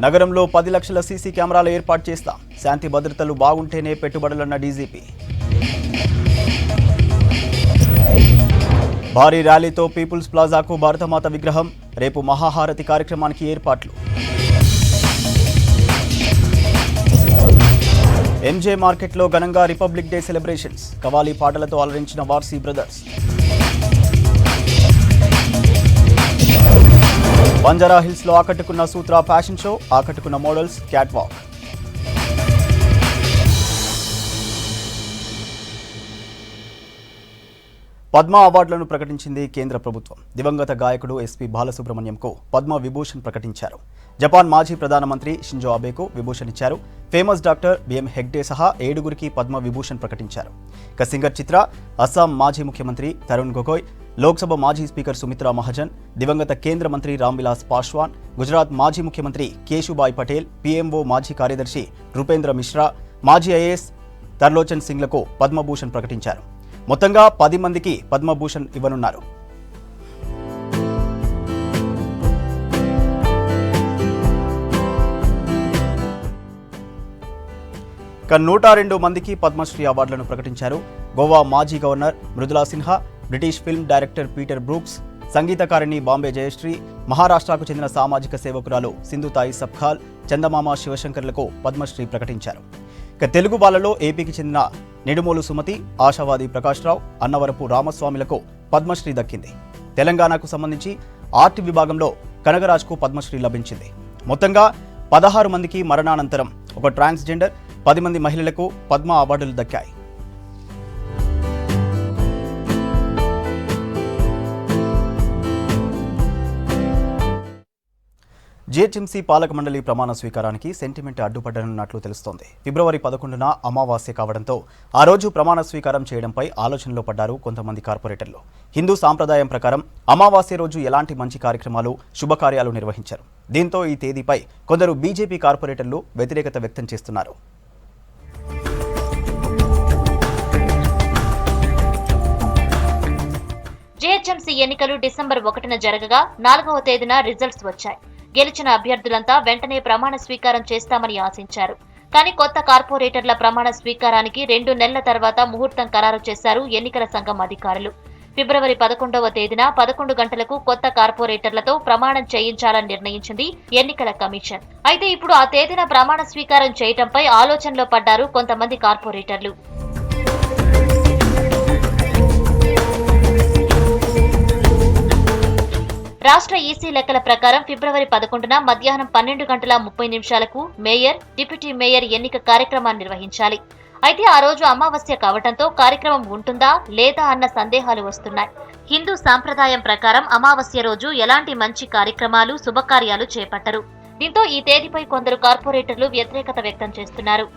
నగరంలో 10 లక్షల సీసీ కెమెరాలు ఏర్పాటు చేస్తాం. శాంతి భద్రతలు బాగుంటేనే పెట్టుబడులన్న డీజీపీ. భారీ ర్యాలీతో పీపుల్స్ ప్లాజాకు భారతమాత విగ్రహం. రేపు మహాహారతి కార్యక్రమానికి ఏర్పాట్లు. ఎంజే మార్కెట్లో ఘనంగా రిపబ్లిక్ డే సెలబ్రేషన్స్. కవాలి పాటలతో అలరించిన వార్సీ బ్రదర్స్. బంజారా హిల్స్ లో ఆకట్టుకున్న సూత్ర ఫ్యాషన్ షో. ఆకట్టుకున్న మోడల్స్, క్యాట్ వాక్. పద్మ అవార్డులను ప్రకటించింది కేంద్ర ప్రభుత్వం. దివంగత గాయకుడు ఎస్పీ బాలసుబ్రహ్మణ్యంకు పద్మ విభూషణ్ ప్రకటించారు. జపాన్ మాజీ ప్రధానమంత్రి షింజో అబేకు విభూషణ్ ఇచ్చారు. ఫేమస్ డాక్టర్ బిఎం హెగ్డే సహా 7గురికి పద్మ విభూషణ్ ప్రకటించారు. ఇక సింగర్ చిత్ర, అస్సాం మాజీ ముఖ్యమంత్రి తరుణ్ గొగోయ్, లోక్సభ మాజీ స్పీకర్ సుమిత్రా మహాజన్, దివంగత కేంద్ర మంత్రి రామ్ విలాస్ పాశ్వాన్, గుజరాత్ మాజీ ముఖ్యమంత్రి కేశుభాయ్ పటేల్, పీఎంఓ మాజీ కార్యదర్శి నృపేంద్ర మిశ్రా, మాజీ ఐఏఎస్ తర్లోచన్ సింగ్లకు పద్మభూషణ్ ప్రకటించారు. మొత్తంగా 10 మందికి పద్మభూషణ్ ఇవ్వనున్నారు. ఇక 102 మందికి పద్మశ్రీ అవార్డులను ప్రకటించారు. గోవా మాజీ governor Mridula Sinha, British film director Peter Brooks, సంగీతకారిణి బాంబే జయశ్రీ, మహారాష్ట్రకు చెందిన సామాజిక సేవకురాలు సింధుతాయి సబ్ఖాల్, చందమామ శివశంకర్లకు పద్మశ్రీ ప్రకటించారు. ఇక తెలుగు బాలలో ఏపీకి చెందిన నిడుమోలు సుమతి, ఆశావాది ప్రకాష్ రావు, అన్నవరపు రామస్వామిలకు పద్మశ్రీ దక్కింది. తెలంగాణకు సంబంధించి ఆర్ట్ విభాగంలో కనగరాజ్కు పద్మశ్రీ లభించింది. మొత్తంగా 16 మందికి మరణానంతరం ఒక ట్రాన్స్జెండర్, 10 మంది మహిళలకు పద్మ అవార్డులు దక్కాయి. జీహెచ్ఎంసీ పాలక మండలి ప్రమాణ స్వీకారానికి సెంటిమెంట్ అడ్డుపడనున్నట్లు తెలుస్తోంది. ఫిబ్రవరి 11న అమావాస్య కావడంతో ఆ రోజు ప్రమాణ స్వీకారం చేయడంపై ఆలోచనలో పడ్డారు కొంతమంది కార్పొరేటర్లు. హిందూ సాంప్రదాయం ప్రకారం అమావాస్య రోజు ఎలాంటి మంచి కార్యక్రమాలు, శుభకార్యాలు నిర్వహించారు. దీంతో ఈ తేదీపై కొందరు బీజేపీ కార్పొరేటర్లు వ్యతిరేకత వ్యక్తం చేస్తున్నారు. జీహెచ్ఎంసీ ఎన్నికలు డిసెంబర్ 1న జరగగా 4వ తేదీన రిజల్ట్స్ వచ్చాయి. గెలిచిన అభ్యర్థులంతా వెంటనే ప్రమాణ స్వీకారం చేస్తామని ఆశించారు. కానీ కొత్త కార్పొరేటర్ల ప్రమాణ స్వీకారానికి 2 నెలల తర్వాత ముహూర్తం ఖరారు చేశారు ఎన్నికల సంఘం అధికారులు. ఫిబ్రవరి 11వ తేదీన 11 గంటలకు కొత్త కార్పొరేటర్లతో ప్రమాణం చేయించాలని నిర్ణయించింది ఎన్నికల కమిషన్. అయితే ఇప్పుడు ఆ తేదీన ప్రమాణ స్వీకారం చేయడంపై ఆలోచనలో పడ్డారు కొంతమంది కార్పొరేటర్లు. రాష్ట్ర ఈసీ లెక్కల ప్రకారం ఫిబ్రవరి 11న మధ్యాహ్నం 12:30 మేయర్, డిప్యూటీ మేయర్ ఎన్నిక కార్యక్రమాన్ని నిర్వహించాలి. అయితే ఆ రోజు అమావాస్య కావడంతో కార్యక్రమం ఉంటుందా లేదా అన్న సందేహాలు వస్తున్నాయి. హిందూ సాంప్రదాయం ప్రకారం అమావాస్య రోజు ఎలాంటి మంచి కార్యక్రమాలు, శుభకార్యాలు చేపట్టరు. దీంతో ఈ తేదీపై కొందరు కార్పొరేటర్లు వ్యతిరేకత వ్యక్తం చేస్తున్నారు.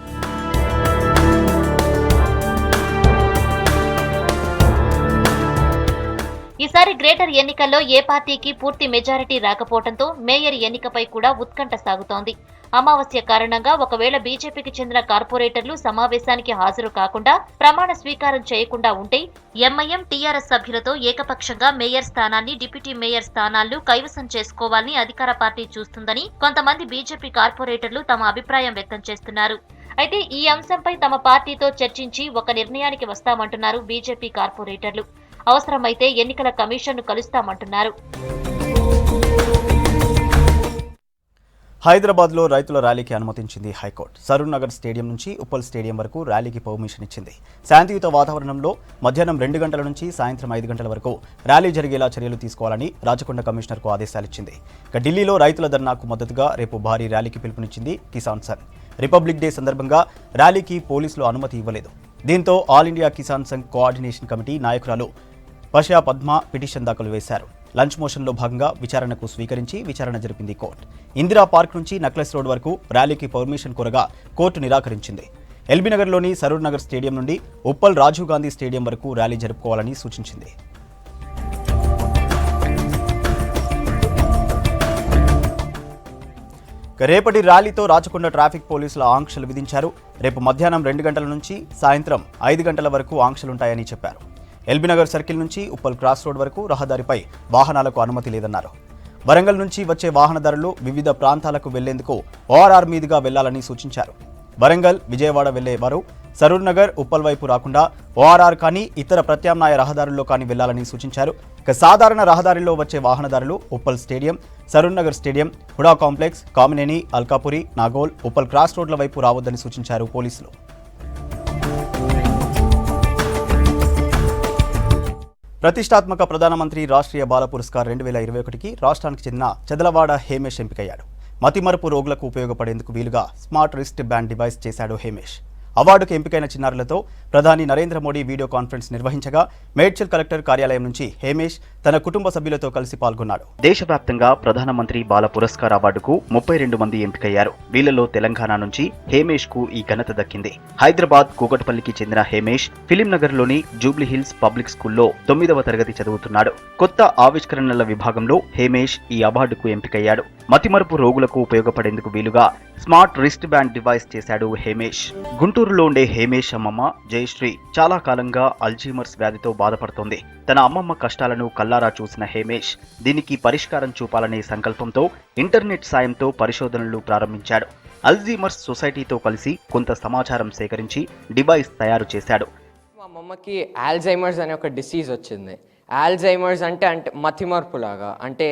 ఈసారి గ్రేటర్ ఎన్నికల్లో ఏ పార్టీకి పూర్తి మెజారిటీ రాకపోవడంతో మేయర్ ఎన్నికపై కూడా ఉత్కంఠ సాగుతోంది. అమావాస్య కారణంగా ఒకవేళ బీజేపీకి చెందిన కార్పొరేటర్లు సమావేశానికి హాజరు కాకుండా ప్రమాణ స్వీకారం చేయకుండా ఉంటే ఎంఐఎం, టీఆర్ఎస్ సభ్యులతో ఏకపక్షంగా మేయర్ స్థానాన్ని, డిప్యూటీ మేయర్ స్థానాలను కైవసం చేసుకోవాలని అధికార పార్టీ చూస్తుందని కొంతమంది బీజేపీ కార్పొరేటర్లు తమ అభిప్రాయం వ్యక్తం చేస్తున్నారు. అయితే ఈ అంశంపై తమ పార్టీతో చర్చించి ఒక నిర్ణయానికి వస్తామంటున్నారు బీజేపీ కార్పొరేటర్లు. అవసరమైతే ఎన్నికల కమిషన్ను కలుస్తామంటున్నారు. హైదరాబాద్లో రైతుల ర్యాలీకి అనుమతించింది హైకోర్టు. సరూర్ నగర్ స్టేడియం నుంచి ఉప్పల్ స్టేడియం వరకు ర్యాలీకి పర్మిషన్ ఇచ్చింది. శాంతియుత వాతావరణంలో మధ్యాహ్నం 2 గంటల నుంచి సాయంత్రం 5 గంటల వరకు ర్యాలీ జరిగేలా చర్యలు తీసుకోవాలని రాచకొండ కమిషనర్కు ఆదేశాలిచ్చింది. ఇక ఢిల్లీలో రైతుల ధర్నాకు మద్దతుగా రేపు భారీ ర్యాలీకి పిలుపునిచ్చింది కిసాన్ సంఘ్. రిపబ్లిక్ డే సందర్భంగా ర్యాలీకి పోలీసులు అనుమతి ఇవ్వలేదు. దీంతో all India Kisan Sangh coordination committee నాయకురాలు పషా పద్మ పిటిషన్ దాఖలు చేశారు. లంచ్ మోషన్లో భాగంగా విచారణకు స్వీకరించి విచారణ జరిపింది కోర్టు. ఇందిరా పార్క్ నుంచి నక్లెస్ రోడ్ వరకు ర్యాలీకి పర్మిషన్ కోరగా కోర్టు నిరాకరించింది. ఎల్బీనగర్లోని సరూర్ నగర్ స్టేడియం నుండి ఉప్పల్ రాజీవ్ గాంధీ స్టేడియం వరకు ర్యాలీ జరుపుకోవాలని సూచించింది. రేపటి ర్యాలీతో రాచకొండ ట్రాఫిక్ పోలీసుల ఆంక్షలు విధించారు. రేపు మధ్యాహ్నం 2 గంటల నుంచి సాయంత్రం 5 గంటల వరకు ఆంక్షలుంటాయని చెప్పారు. ఎల్బీనగర్ సర్కిల్ నుంచి ఉప్పల్ క్రాస్ రోడ్ వరకు రహదారిపై వాహనాలకు అనుమతి లేదన్నారు. వరంగల్ నుంచి వచ్చే వాహనదారులు వివిధ ప్రాంతాలకు వెళ్లేందుకు ఓఆర్ఆర్ మీదుగా వెళ్లాలని సూచించారు. వరంగల్, విజయవాడ వెళ్లే వారు సరూర్ నగర్, ఉప్పల్ వైపు రాకుండా ఓఆర్ఆర్ కానీ ఇతర ప్రత్యామ్నాయ రహదారుల్లో కానీ వెళ్లాలని సూచించారు. ఇక సాధారణ రహదారిలో వచ్చే వాహనదారులు Uppal stadium, Saroornagar stadium, HUDA complex, Kamineni, Alkapuri, Nagole, Uppal cross రోడ్ల వైపు రావద్దని సూచించారు పోలీసులు. ప్రతిష్టాత్మక ప్రధానమంత్రి రాష్ట్రీయ బాల పురస్కార్ 2021కి రాష్ట్రానికి చెందిన చెదలవాడ హేమేష్ ఎంపికయ్యాడు. మతిమరుపు రోగులకు ఉపయోగపడేందుకు వీలుగా స్మార్ట్ రిస్ట్ బ్యాండ్ డివైస్ చేశాడు హేమేష్. అవార్డుకు ఎంపికైన చిన్నారులతో ప్రధాని నరేంద్ర మోడీ వీడియో కాన్ఫరెన్స్ నిర్వహించగా మేడ్చల్ కలెక్టర్ కార్యాలయం నుంచి హేమేష్ తన కుటుంబ సభ్యులతో కలిసి పాల్గొన్నాడు. దేశవ్యాప్తంగా ప్రధానమంత్రి బాల పురస్కార్ అవార్డుకు 32 మంది ఎంపికయ్యారు. వీళ్లలో తెలంగాణ నుంచి హేమేష్ కు ఈ ఘనత దక్కింది. హైదరాబాద్ కూకట్పల్లికి చెందిన హేమేష్ ఫిలిం నగర్ లోని జూబ్లీ హిల్స్ పబ్లిక్ స్కూల్లో 9వ తరగతి చదువుతున్నాడు. కొత్త ఆవిష్కరణల విభాగంలో హేమేష్ ఈ అవార్డుకు ఎంపికయ్యాడు. మతిమరుపు రోగులకు ఉపయోగపడేందుకు వీలుగా స్మార్ట్ రిస్ట్ బ్యాండ్ డివైస్ చేశాడు హేమేష్. గుంటూరులో ఉండే హేమేష్ అమ్మమ్మ జయశ్రీ చాలా కాలంగా అల్జీమర్స్ వ్యాధితో బాధపడుతోంది. తన అమ్మమ్మ కష్టాలను కల్లారా చూసిన హేమేష్ దీనికి పరిష్కారం చూపాలనే సంకల్పంతో ఇంటర్నెట్ సాయంతో పరిశోధనలు ప్రారంభించాడు. అల్జీమర్స్ సొసైటీతో కలిసి కొంత సమాచారం సేకరించి డివైస్ తయారు చేశాడు. మా అమ్మమ్మకి ఆల్జైమర్స్ అనే ఒక డిసీజ్ వచ్చింది. ఆల్జైమర్స్ అంటే మతిమరుపులాగా, అంటే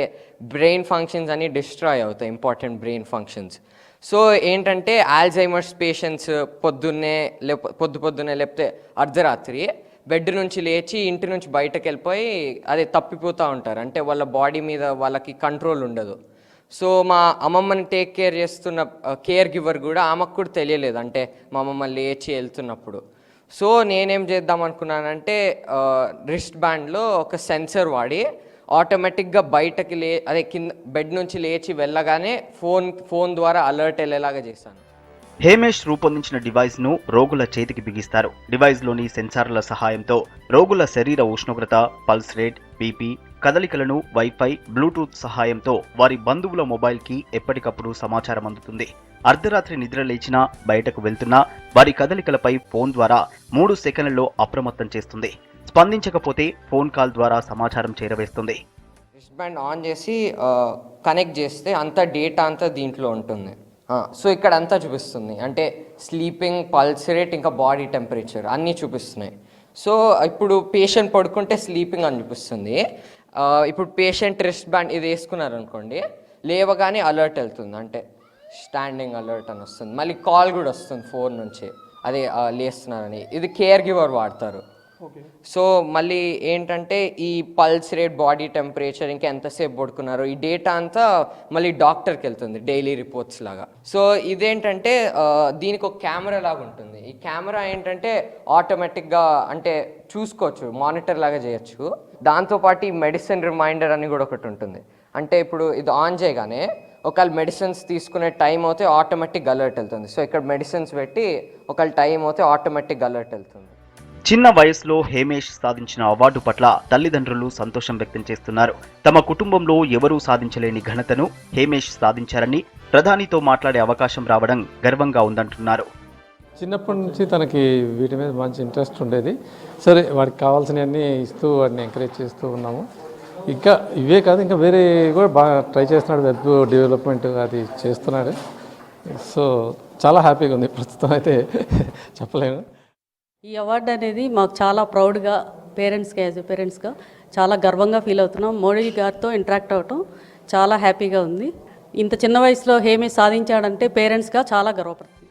బ్రెయిన్ ఫంక్షన్స్ అన్ని డిస్ట్రాయ్ అవుతాయి, ఇంపార్టెంట్ బ్రెయిన్ ఫంక్షన్స్. సో ఏంటంటే ఆల్జైమర్స్ పేషెంట్స్ పొద్దున్నే లేకపోతే అర్ధరాత్రి బెడ్ నుంచి లేచి ఇంటి నుంచి బయటకు వెళ్ళిపోయి అదే తప్పిపోతూ ఉంటారు. అంటే వాళ్ళ బాడీ మీద వాళ్ళకి కంట్రోల్ ఉండదు. సో మా అమ్మమ్మని టేక్ కేర్ చేస్తున్న కేర్ గివర్ కూడా ఆమెకు కూడా తెలియలేదు, అంటే మా అమ్మమ్మ లేచి వెళ్తున్నప్పుడు. సో నేనేం చేద్దాం అనుకున్నానంటే రిస్ట్ బ్యాండ్లో ఒక సెన్సర్ వాడి ఆటోమేటిక్గా బయటకి కింద బెడ్ నుంచి లేచి వెళ్ళగానే ఫోన్ ద్వారా అలర్ట్ వెళ్ళేలాగా చేశాను. హేమేష్ రూపొందించిన డివైస్ ను రోగుల చేతికి బిగిస్తారు. డివైస్ లోని సెన్సార్ల సహాయంతో రోగుల శరీర ఉష్ణోగ్రత, పల్స్ రేట్, బీపీ, కదలికలను వైఫై, బ్లూటూత్ సహాయంతో వారి బంధువుల మొబైల్ కి ఎప్పటికప్పుడు సమాచారం అందుతుంది. అర్ధరాత్రి నిద్ర లేచినా, బయటకు వెళ్తున్నా వారి కదలికలపై ఫోన్ ద్వారా 3 సెకండ్లలో అప్రమత్తం చేస్తుంది. స్పందించకపోతే ఫోన్ కాల్ ద్వారా సమాచారం చేరవేస్తుంది. రిస్ట్ బ్యాండ్ ఆన్ చేసి కనెక్ట్ చేస్తే అంతా డేటా అంతా దీంట్లో ఉంటుంది. సో ఇక్కడ అంతా చూపిస్తుంది, అంటే స్లీపింగ్, పల్స్ రేట్, ఇంకా బాడీ టెంపరేచర్ అన్నీ చూపిస్తున్నాయి. సో ఇప్పుడు పేషెంట్ పడుకుంటే స్లీపింగ్ అని చూపిస్తుంది. ఇప్పుడు పేషెంట్ రిస్ట్ బ్యాండ్ ఇది వేసుకున్నారనుకోండి, లేవగానే అలర్ట్ వెళ్తుంది, అంటే స్టాండింగ్ అలర్ట్ అని వస్తుంది. మళ్ళీ కాల్ కూడా వస్తుంది ఫోన్ నుంచి, అదే లేస్తున్నారని. ఇది కేర్ గివర్ వాడతారు. సో మళ్ళీ ఏంటంటే ఈ పల్స్ రేట్, బాడీ టెంపరేచర్, ఇంకా ఎంతసేపు పడుకున్నారు, ఈ డేటా అంతా మళ్ళీ డాక్టర్కి వెళ్తుంది డైలీ రిపోర్ట్స్ లాగా. సో ఇదేంటంటే దీనికి ఒక కెమెరా లాగా ఉంటుంది. ఈ కెమెరా ఏంటంటే ఆటోమేటిక్గా అంటే చూసుకోవచ్చు, మానిటర్ లాగా చేయొచ్చు. దాంతోపాటు ఈ మెడిసిన్ రిమైండర్ అని కూడా ఒకటి ఉంటుంది. అంటే ఇప్పుడు ఇది ఆన్ చేయగానే ఒకవేళ మెడిసిన్స్ తీసుకునే టైం అయితే ఆటోమేటిక్ అలర్ట్ వెళ్తుంది. సో ఇక్కడ మెడిసిన్స్ పెట్టి ఒకవేళ టైం అయితే ఆటోమేటిక్ అలర్ట్ వెళ్తుంది. చిన్న వయసులో హేమేష్ సాధించిన అవార్డు పట్ల తల్లిదండ్రులు సంతోషం వ్యక్తం చేస్తున్నారు. తమ కుటుంబంలో ఎవరూ సాధించలేని ఘనతను హేమేష్ సాధించారని ప్రధానితో మాట్లాడే అవకాశం రావడం గర్వంగా ఉందంటున్నారు. చిన్నప్పటి నుంచి తనకి వీటి మీద మంచి ఇంట్రెస్ట్ ఉండేది. సరే, వాడికి కావాల్సినవన్నీ ఇస్తూ వాడిని ఎంకరేజ్ చేస్తూ ఉన్నాము. ఇంకా ఇవే కాదు, ఇంకా వేరే కూడా బాగా ట్రై చేస్తున్నాడు. వెబ్ డెవలప్మెంట్ అది చేస్తున్నాడు. సో చాలా హ్యాపీగా ఉంది. ప్రస్తుతం అయితే చెప్పలేను. ఈ అవార్డు అనేది మాకు చాలా ప్రౌడ్గా, పేరెంట్స్గా, యాజ్ ఎ పేరెంట్స్గా చాలా గర్వంగా ఫీల్ అవుతున్నాం. మోడీ గారితో ఇంటరాక్ట్ అవ్వటం చాలా హ్యాపీగా ఉంది. ఇంత చిన్న వయసులో హేమేష్ సాధించాడంటే పేరెంట్స్గా చాలా గర్వపడుతుంది.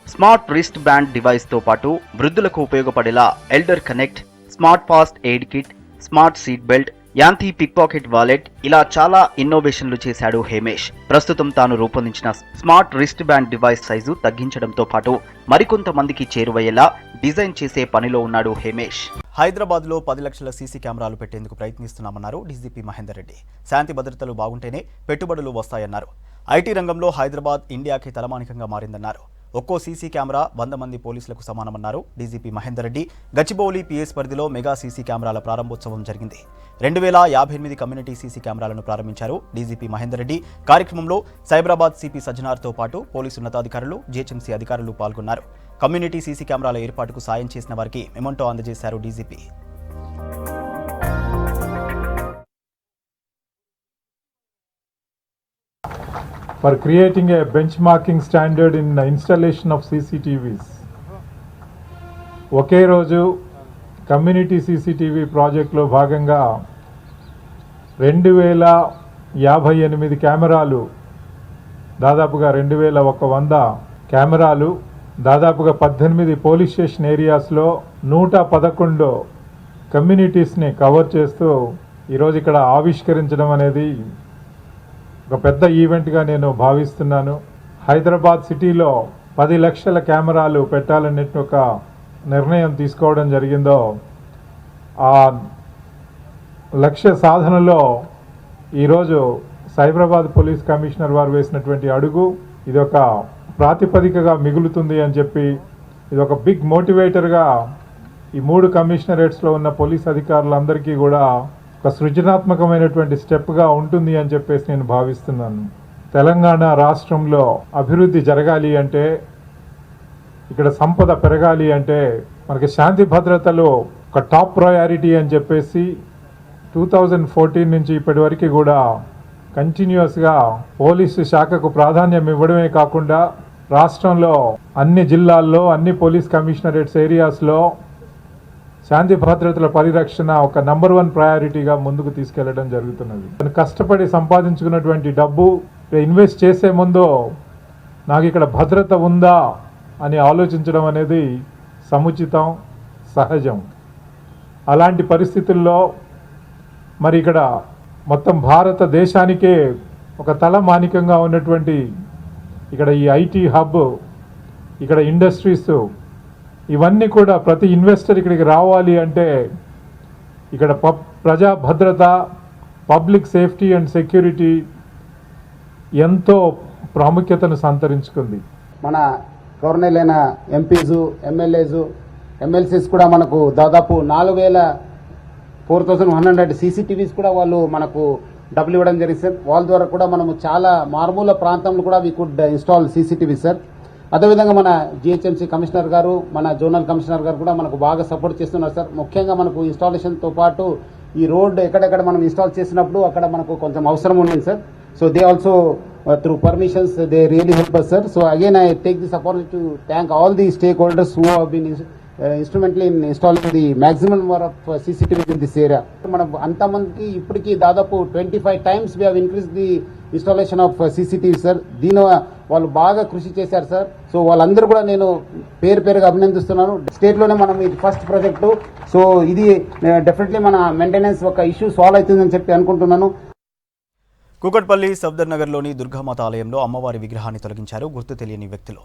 స్మార్ట్ రిస్ట్ బ్యాండ్ డివైస్తో పాటు వృద్ధులకు ఉపయోగపడేలా elder connect, smart first aid kit, smart seat belt, anti pickpocket wallet, ఇలా చాలా ఇన్నోవేషన్లు చేశాడు హేమేష్. ప్రస్తుతం తాను రూపొందించిన smart wrist band device size తగ్గించడంతో పాటు మరికొంతమందికి చేరువయ్యేలా డిజైన్ చేసే పనిలో ఉన్నాడు హేమేష్. హైదరాబాద్లో 10 లక్షల సీసీ కెమెరాలు పెట్టేందుకు ప్రయత్నిస్తున్నామన్నారు డీజీపీ మహేందర్ రెడ్డి. శాంతి భద్రతలు బాగుంటేనే పెట్టుబడులు వస్తాయన్నారు. ఐటీ రంగంలో హైదరాబాద్ ఇండియాకి తలమానికంగా మారిందన్నారు. ఒక్కో సీసీ కెమెరా 100 మంది పోలీసులకు సమానమన్నారు డీజీపీ మహేందర్ రెడ్డి. గచ్చిబౌలి పీఎస్ పరిధిలో మెగా సీసీ కెమెరాల ప్రారంభోత్సవం జరిగింది. 2058 కమ్యూనిటీ సీసీ కెమెరాలను ప్రారంభించారు డీజీపీ మహేందర్ రెడ్డి. కార్యక్రమంలో సైబరాబాద్ సిపి సజ్జనార్తో పాటు పోలీసు ఉన్నతాధికారులు, జీహెచ్ఎంసీ అధికారులు పాల్గొన్నారు. కమ్యూనిటీ సీసీ కెమెరాల ఏర్పాటుకు సాయం చేసిన వారికి మెమోంటో అందజేశారు DGP. for creating a benchmarking standard in the installation of CCTVs. ఒకే రోజు కమ్యూనిటీ సీసీటీవీ ప్రాజెక్టులో భాగంగా 2058 కెమెరాలు, దాదాపుగా 2100 కెమెరాలు, దాదాపుగా 18 పోలీస్ స్టేషన్ ఏరియాస్లో 111 కమ్యూనిటీస్ని కవర్ చేస్తూ ఈరోజు ఇక్కడ ఆవిష్కరించడం అనేది ఒక పెద్ద ఈవెంట్గా నేను భావిస్తున్నాను. హైదరాబాద్ సిటీలో 10 లక్షల కెమెరాలు పెట్టాలనే ఒక నిర్ణయం తీసుకోవడం జరిగిందో, ఆ లక్ష్య సాధనలో ఈరోజు సైబరాబాద్ పోలీస్ కమిషనర్ వారు వేసినటువంటి అడుగు ఇది ఒక ప్రాతిపదికగా మిగులుతుంది అని చెప్పి, ఇది ఒక బిగ్ మోటివేటర్గా ఈ 3 కమిషనరేట్స్లో ఉన్న పోలీస్ అధికారులందరికీ కూడా ఒక సృజనాత్మకమైనటువంటి స్టెప్గా ఉంటుంది అని చెప్పేసి నేను భావిస్తున్నాను. తెలంగాణ రాష్ట్రంలో అభివృద్ధి జరగాలి అంటే, ఇక్కడ సంపద పెరగాలి అంటే మనకి శాంతి భద్రతలు ఒక టాప్ ప్రయారిటీ అని చెప్పేసి 2014 నుంచి ఇప్పటి వరకు కూడా కంటిన్యూస్గా పోలీసు శాఖకు ప్రాధాన్యం ఇవ్వడమే కాకుండా రాష్ట్రంలో అన్ని జిల్లాల్లో అన్ని పోలీస్ కమిషనరేట్స్ ఏరియాస్లో శాంతి భద్రతల పరిరక్షణ ఒక నంబర్ 1 ప్రయారిటీగా ముందుకు తీసుకెళ్లడం జరుగుతున్నది. కష్టపడి సంపాదించుకున్నటువంటి డబ్బు ఇన్వెస్ట్ చేసే ముందు నాకు ఇక్కడ భద్రత ఉందా అని ఆలోచించడం అనేది సముచితం, సహజం. అలాంటి పరిస్థితుల్లో మరి ఇక్కడ మొత్తం భారతదేశానికే ఒక తలమానికంగా ఉన్నటువంటి ఇక్కడ ఈ ఐటీ హబ్, ఇక్కడ ఇండస్ట్రీస్, ఇవన్నీ కూడా ప్రతి ఇన్వెస్టర్ ఇక్కడికి రావాలి అంటే ఇక్కడ ప్రజా భద్రత, పబ్లిక్ సేఫ్టీ అండ్ సెక్యూరిటీ ఎంతో ప్రాముఖ్యతను సంతరించుకుంది. మన గవర్నర్ అయిన ఎంపీసు, ఎమ్మెల్యేసు, ఎమ్మెల్సీస్ కూడా మనకు దాదాపు 4,100 CCTVs కూడా వాళ్ళు మనకు డబ్బులు ఇవ్వడం జరిగింది సార్. వాళ్ళ ద్వారా కూడా మనము చాలా మారుమూల ప్రాంతంలో కూడా we could install CCTV sir. అదేవిధంగా మన GHMC కమిషనర్ గారు, మన జోనల్ కమిషనర్ గారు కూడా మనకు బాగా సపోర్ట్ చేస్తున్నారు సార్. ముఖ్యంగా మనకు ఇన్స్టాలేషన్తో పాటు ఈ రోడ్ ఎక్కడెక్కడ మనం ఇన్స్టాల్ చేసినప్పుడు అక్కడ మనకు కొంచెం అవసరం ఉంది sir. So they also through permissions they really help us sir. So again I take this opportunity to thank all the stakeholders who have been instrumental in installing the maximum number of CCTVs in this area. మనం అంతమందికి ఇప్పటికీ దాదాపు 25 times we have increased the installation of CCTV sir. దీని వాళ్ళు బాగా కృషి చేశారు sir. So వాళ్ళందరూ కూడా నేను పేరుగా అభినందిస్తున్నాను. స్టేట్ లోనే మనం ఇది ఫస్ట్ ప్రాజెక్టు. సో ఇది డెఫినెట్లీ మన మెయింటెనెన్స్ ఒక ఇష్యూ సాల్వ్ అవుతుందని చెప్పి అనుకుంటున్నాను. కూకట్పల్లి సఫ్దర్ నగర్లోని దుర్గామాత ఆలయంలో అమ్మవారి విగ్రహాన్ని తొలగించారు గుర్తు తెలియని వ్యక్తులు.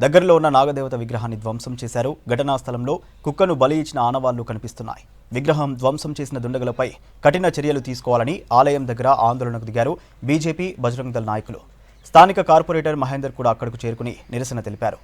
దగ్గరలో ఉన్న నాగదేవత విగ్రహాన్ని ధ్వంసం చేశారు. ఘటనా స్థలంలో కుక్కను బలి ఇచ్చిన ఆనవాళ్లు కనిపిస్తున్నాయి. విగ్రహం ధ్వంసం చేసిన దుండగులపై కఠిన చర్యలు తీసుకోవాలని ఆలయం దగ్గర ఆందోళనకు దిగారు బీజేపీ, బజరంగ్ దళ్ నాయకులు. స్థానిక కార్పొరేటర్ మహేందర్ కూడా అక్కడకు చేరుకుని నిరసన తెలిపారు.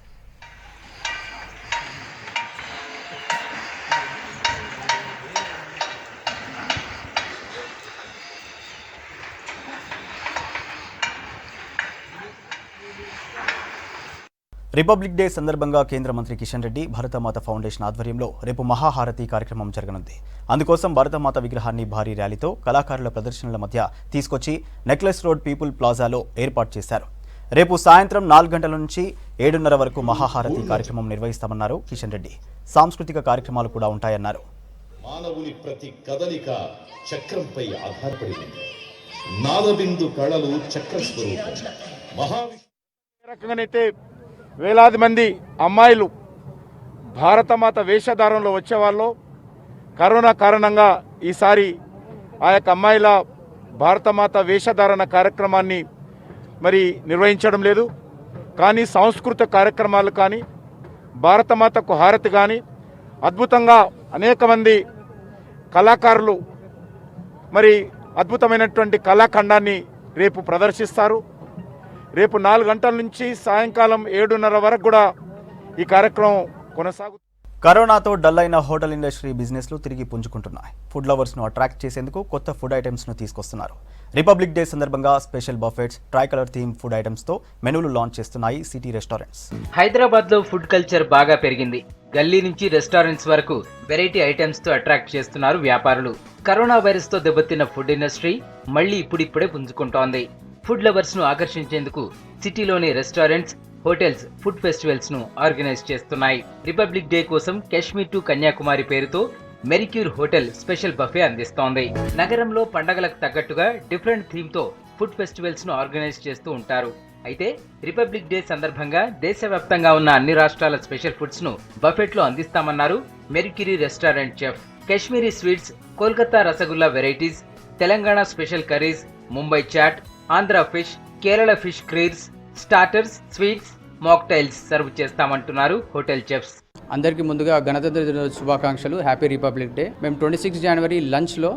రిపబ్లిక్ డే సందర్భంగా కేంద్ర మంత్రి కిషన్ రెడ్డి భరతమాత ఫౌండేషన్ ఆధ్వర్యంలో రేపు మహాహారతి కార్యక్రమం జరగనుంది. అందుకోసం భరతమాత విగ్రహాన్ని భారీ ర్యాలీతో కళాకారుల ప్రదర్శనల మధ్య తీసుకొచ్చి నెక్లెస్ రోడ్ పీపుల్ ప్లాజాలో ఏర్పాటు చేశారు. రేపు సాయంత్రం 4 గంటల నుంచి 7:30 వరకు మహాహారతి కార్యక్రమం నిర్వహిస్తామన్నారు కిషన్ రెడ్డి. సాంస్కృతిక కార్యక్రమాలు కూడా ఉంటాయన్నారు. మానవుని ప్రతి కదలిక చక్రంపై ఆధారపడి ఉంది. నాదబిందు కళలు చక్ర స్వరూపం. రకంగానైతే వేలాది మంది అమ్మాయిలు భారతమాత వేషధారంలో వచ్చేవాళ్ళు కరోనా కారణంగా ఈసారి ఆ యొక్క అమ్మాయిల భారతమాత వేషధారణ కార్యక్రమాన్ని మరి నిర్వహించడం లేదు. కానీ సాంస్కృతిక కార్యక్రమాలు కానీ భారతమాతకు హారతి కానీ అద్భుతంగా అనేక మంది కళాకారులు మరి అద్భుతమైనటువంటి కళాఖండాన్ని రేపు ప్రదర్శిస్తారు. రేపు 4 గంటల నుంచి సాయంకాలం 7:30 వరకు కూడా ఈ కార్యక్రమం కొనసాగుతుంది. కరోనాతో డల్ అయిన హోటల్ ఇండస్ట్రీ బిజినెస్లు తిరిగి పుంజుకుంటున్నాయి. ఫుడ్ లవర్స్ను అట్రాక్ట్ చేసేందుకు కొత్త ఫుడ్ ఐటమ్స్ను తీసుకొస్తున్నారు. రిపబ్లిక్ డే సందర్భంగా special buffets, tricolour theme food ఐటమ్స్తో మెనూలు లాంచ్ చేస్తున్నాయి సిటీ రెస్టారెంట్స్. హైదరాబాద్లో ఫుడ్ కల్చర్ బాగా పెరిగింది. గల్లీ నుంచి రెస్టారెంట్స్ వరకు వెరైటీ ఐటమ్స్తో అట్రాక్ట్ చేస్తున్నారు వ్యాపారులు. కరోనా వైరస్తో దెబ్బతిన్న ఫుడ్ ఇండస్ట్రీ మళ్లీ ఇప్పుడిప్పుడే పుంజుకుంటోంది. ఫుడ్ లవర్స్ ను ఆకర్షించేందుకు సిటీలోని రెస్టారెంట్స్, హోటల్స్ ఫుడ్ ఫెస్టివల్స్ ను ఆర్గనైజ్ చేస్తున్నాయి. రిపబ్లిక్ డే కోసం కాశ్మీర్ టు కన్యాకుమారి పేరుతో మెరిక్యూర్ హోటల్ స్పెషల్ బఫే అందిస్తోంది. నగరంలో పండగలకు తగ్గట్టుగా డిఫరెంట్ థీమ్ తో ఫుడ్ ఫెస్టివల్స్ ను ఆర్గనైజ్ చేస్తూ ఉంటారు. అయితే రిపబ్లిక్ డే సందర్భంగా దేశవ్యాప్తంగా ఉన్న అన్ని రాష్ట్రాల స్పెషల్ ఫుడ్స్ ను బఫెట్ లో అందిస్తామన్నారు Mercury restaurant chef. Kashmiri sweets, Kolkata rasgulla varieties, Telangana special curries, Mumbai chaat, Andhra fish, Kerala fish క్రీర్స్, స్టార్టర్స్, స్వీట్స్, మాక్టైల్స్ సర్వ్ చేస్తామంటున్నారు హోటల్ చెఫ్స్. అందరికీ ముందుగా గణతంత్ర దినోత్సవ శుభాకాంక్షలు. Happy Republic Day. మేము 26 జనవరి లంచ్లో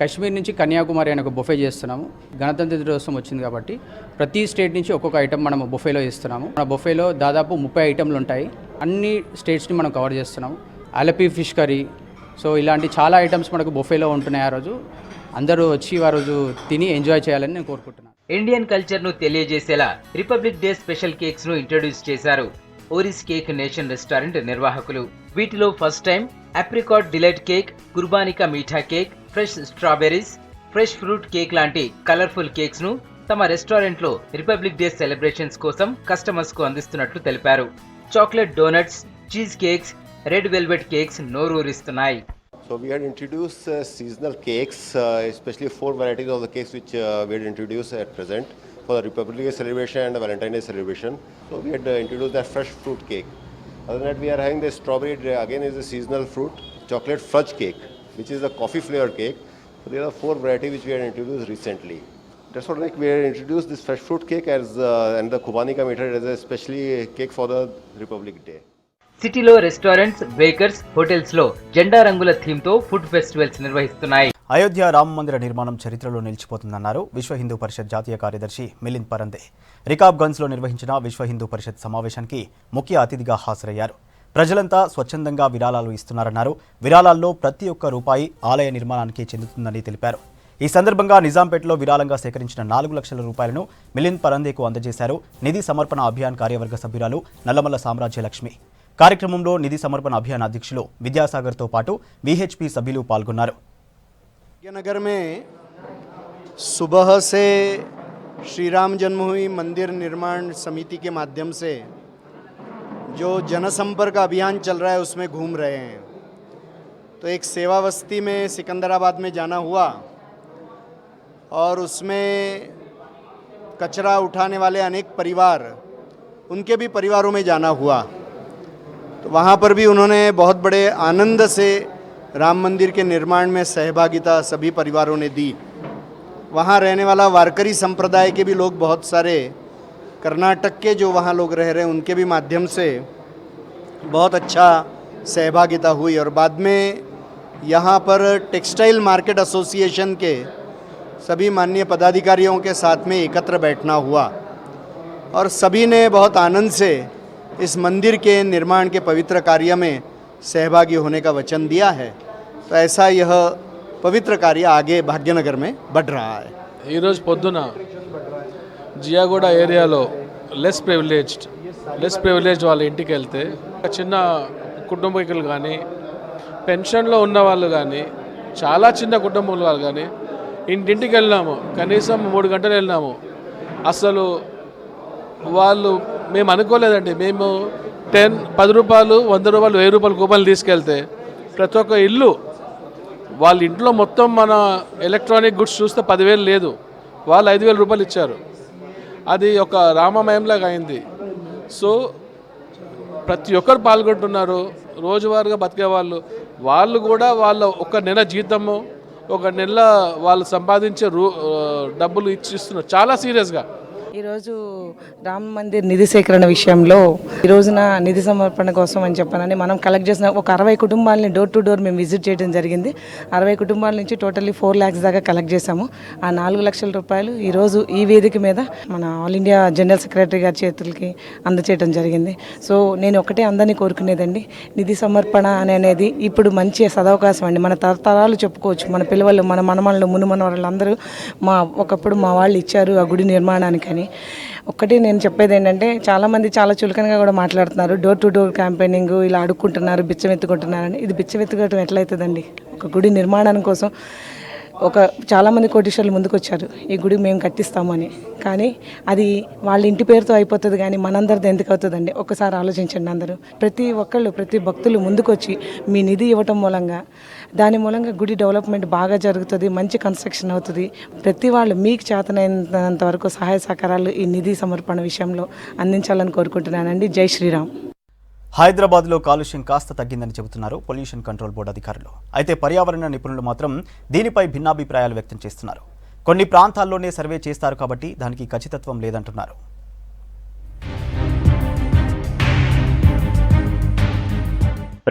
కాశ్మీర్ నుంచి కన్యాకుమారి అనే ఒక బొఫే చేస్తున్నాము. గణతంత్ర దినోత్సవం వచ్చింది కాబట్టి ప్రతి స్టేట్ నుంచి ఒక్కొక్క ఐటమ్ మనం బొఫేలో ఇస్తున్నాము. మన బొఫేలో దాదాపు 30 ఐటమ్లు ఉంటాయి. అన్ని స్టేట్స్ని మనం కవర్ చేస్తున్నాము. అలపి ఫిష్ కర్రీ, సో ఇలాంటి చాలా ఐటమ్స్ మనకు బొఫేలో ఉంటున్నాయి. ఆ రోజు అందరూ వచ్చి ఆ రోజు తిని ఎంజాయ్ చేయాలని నేను కోరుకుంటున్నాను. ఇండియన్ కల్చర్ ను తెలియజేసేలా రిపబ్లిక్ డే స్పెషల్ కేక్స్ ను ఇంట్రొడ్యూస్ చేశారు ఓరిస్ కేక్ నేషన్ రెస్టారెంట్ నిర్వాహకులు. వీటిలో first time apricot delight cake, కుర్బానికా మీఠా cake, fresh strawberries, fresh fruit cake లాంటి కలర్ఫుల్ కేక్స్ ను తమ రెస్టారెంట్ లో రిపబ్లిక్ డే సెలబ్రేషన్స్ కోసం కస్టమర్స్ కు అందిస్తున్నట్లు తెలిపారు. Chocolate donuts, cheesecakes, red velvet cakes నోరూరిస్తున్నాయి. So we had introduced seasonal cakes, especially 4 varieties of the cakes which we had introduced at present for the Republic Day celebration and the Valentine's Day celebration. So we had introduced that fresh fruit cake. Other than that, we are having the strawberry, again is a seasonal fruit, chocolate fudge cake, which is a coffee flavored cake. So there are 4 varieties which we had introduced recently. That's what, like, we had introduced this fresh fruit cake as and the Kubanika meter as a specially cake for the Republic Day. సిటీలో restaurants, baker's, hotels లో జెండా రంగుల theme తో food festivals నిర్వహిస్తున్నాయి. అయోధ్య రామ మందిర నిర్మాణం చరిత్రలో నిలిచిపోతుందన్నారు విశ్వ హిందూ పరిషత్ జాతీయ కార్యదర్శి మిలింద్ పరందే. రికాబ్గంజ్లో నిర్వహించిన విశ్వ హిందూ పరిషత్ సమావేశానికి ముఖ్య అతిథిగా హాజరయ్యారు. ప్రజలంతా స్వచ్ఛందంగా విరాళాలు ఇస్తున్నారన్నారు. విరాళాల్లో ప్రతి ఒక్క రూపాయి ఆలయ నిర్మాణానికి చెందుతుందని తెలిపారు. ఈ సందర్భంగా నిజాంపేటలో విరాళంగా సేకరించిన 4 లక్షల రూపాయలను మిలింద్ పరందేకు అందజేశారు నిధి సమర్పణ అభియాన్ కార్యవర్గ సభ్యురాలు నల్లమల్ల సామ్రాజ్య లక్ష్మి. కార్యక్రమంలో నిధి సమర్పణ అభియాన్ అధ్యక్షులు విద్యాసాగర్తో పాటు విహెచ్పి సభ్యులు పాల్గొన్నారు. भाग्यनगर में सुबह से श्री राम जन्मभूमि मंदिर निर्माण समिति के माध्यम से जो जनसंपर्क अभियान चल रहा है उसमें घूम रहे हैं. तो एक सेवा बस्ती में सिकंदराबाद में जाना हुआ और उसमें कचरा उठाने वाले अनेक परिवार, उनके भी परिवारों में जाना हुआ. तो वहाँ पर भी उन्होंने बहुत बड़े आनंद से राम मंदिर के निर्माण में सहभागिता सभी परिवारों ने दी. वहाँ रहने वाला वारकरी संप्रदाय के भी लोग बहुत सारे, कर्नाटक के जो वहाँ लोग रह रहे हैं उनके भी माध्यम से बहुत अच्छा सहभागिता हुई. और बाद में यहाँ पर टेक्सटाइल मार्केट एसोसिएशन के सभी माननीय पदाधिकारियों के साथ में एकत्र बैठना हुआ और सभी ने बहुत आनंद से इस मंदिर के निर्माण के पवित्र कार्य में सहभागी होने का वचन दिया है. तो ऐसा यह पवित्र कार्य आगे भाग्यनगर में बढ़ रहा है. ఈరోజు పొద్దున జియాగూడ ఏరియాలో లెస్ ప్రివిలేజ్డ్ వాళ్ళ ఇంటికి వెళ్తే చిన్న కుటుంబీకులు కానీ, పెన్షన్లో ఉన్న వాళ్ళు కానీ, చాలా చిన్న కుటుంబాల వాళ్ళు కానీ ఇంటింటికి వెళ్ళినాము. కనీసం 3 గంటలు వెళ్ళినాము. అసలు వాళ్ళు మేము అనుకోలేదండి. మేము 10 రూపాయలు, 100 రూపాయలు, 1000 రూపాయలు కూపన్లు తీసుకెళ్తే ప్రతి ఒక్క ఇల్లు వాళ్ళ ఇంట్లో మొత్తం మన ఎలక్ట్రానిక్ గుడ్స్ చూస్తే 10,000 లేదు, వాళ్ళు 5,000 రూపాయలు ఇచ్చారు. అది ఒక రామమయంలాగా అయింది. సో ప్రతి ఒక్కరు పాల్గొంటున్నారు. రోజువారీగా బతికే వాళ్ళు కూడా వాళ్ళ ఒక నెల జీతము, ఒక నెల వాళ్ళు సంపాదించే డబ్బులు ఇచ్చిస్తున్నారు చాలా సీరియస్గా. ఈరోజు రామ మందిర్ నిధి సేకరణ విషయంలో ఈ రోజున నిధి సమర్పణ కోసం అని చెప్పానని మనం కలెక్ట్ చేసిన ఒక 60 కుటుంబాలని డోర్ టు డోర్ మేము విజిట్ చేయడం జరిగింది. 60 కుటుంబాల నుంచి టోటల్లీ 4 lakhs దాకా కలెక్ట్ చేశాము. ఆ 4 లక్షల రూపాయలు ఈరోజు ఈ వేదిక మీద మన ఆల్ ఇండియా జనరల్ సెక్రటరీ గారి చేతులకి అందచేయడం జరిగింది. సో నేను ఒకటే అందరినీ కోరుకునేదండి, నిధి సమర్పణ అనేది ఇప్పుడు మంచి సదవకాశం అండి. మన తరతరాలు చెప్పుకోవచ్చు. మన పిల్లవాళ్ళు, మన మనమళ్ళు, మునుమనవాళ్ళు అందరూ ఒకప్పుడు మా వాళ్ళు ఇచ్చారు ఆ గుడి నిర్మాణానికని. ఒక్కటి నేను చెప్పేది ఏంటంటే, చాలామంది చాలా చులకనగా కూడా మాట్లాడుతున్నారు. డోర్ టు డోర్ క్యాంపెయినింగ్ ఇలా అడుక్కుంటున్నారు, బిచ్చం ఎత్తుకుంటున్నారని. ఇది బిచ్చం ఎత్తుకోవటం ఎట్లయితుందండి? ఒక గుడి నిర్మాణం కోసం చాలామంది కోటీశ్వర్లు ముందుకు వచ్చారు ఈ గుడి మేము కట్టిస్తామని. కానీ అది వాళ్ళ ఇంటి పేరుతో అయిపోతుంది కానీ మనందరిది ఎందుకు అవుతుందండి? ఒకసారి ఆలోచించండి అందరూ. ప్రతి భక్తులు ముందుకు వచ్చి మీ నిధి ఇవ్వటం మూలంగా దాని మూలంగా గుడి డెవలప్మెంట్ బాగా జరుగుతుంది, మంచి కన్స్ట్రక్షన్ అవుతుంది. ప్రతి వాళ్ళు మీకు చేతనైనంత వరకు సహాయ సహకారాలు ఈ నిధి సమర్పణ విషయంలో అందించాలని కోరుకుంటున్నానండి. జై శ్రీరామ్. హైదరాబాద్లో కాలుష్యం కాస్త తగ్గిందని చెబుతున్నారు పొల్యూషన్ కంట్రోల్ బోర్డు అధికారులు. అయితే పర్యావరణ నిపుణులు మాత్రం దీనిపై భిన్నాభిప్రాయాలు వ్యక్తం చేస్తున్నారు. కొన్ని ప్రాంతాల్లోనే సర్వే చేస్తారు కాబట్టి దానికి ఖచ్చితత్వం లేదంటున్నారు.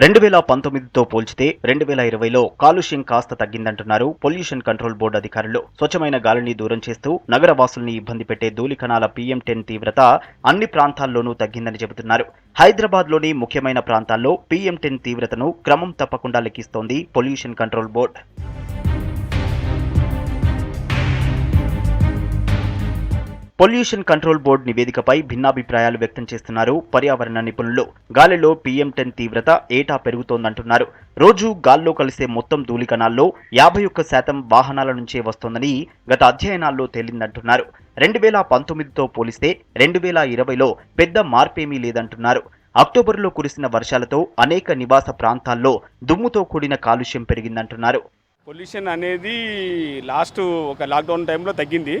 2019తో పోల్చితే 2020లో కాలుష్యం కాస్త తగ్గిందంటున్నారు పొల్యూషన్ కంట్రోల్ బోర్డు అధికారులు. స్వచ్ఛమైన గాలిని దూరం చేస్తూ నగర వాసుల్ని ఇబ్బంది పెట్టే ధూళికణాల PM10 తీవ్రత అన్ని ప్రాంతాల్లోనూ తగ్గిందని చెబుతున్నారు. హైదరాబాద్లోని ముఖ్యమైన ప్రాంతాల్లో PM10 తీవ్రతను క్రమం తప్పకుండా లెక్కిస్తోంది pollution control board. Pollution control board నివేదికపై భిన్నాభిప్రాయాలు వ్యక్తం చేస్తున్నారు పర్యావరణ నిపుణులు. గాలిలో PM10 తీవ్రత ఏటా పెరుగుతోందంటున్నారు. రోజు గాల్లో కలిసే మొత్తం ధూళికణాల్లో 51% వాహనాల నుంచే వస్తోందని గత అధ్యయనాల్లో తేలిందంటున్నారు. 2019తో పోలిస్తే 2020లో పెద్ద మార్పేమీ లేదంటున్నారు. అక్టోబర్లో కురిసిన వర్షాలతో అనేక నివాస ప్రాంతాల్లో దుమ్ముతో కూడిన కాలుష్యం పెరిగిందంటున్నారు. పొల్యూషన్ అనేది లాస్ట్ ఒక లాక్డౌన్ టైంలో తగ్గింది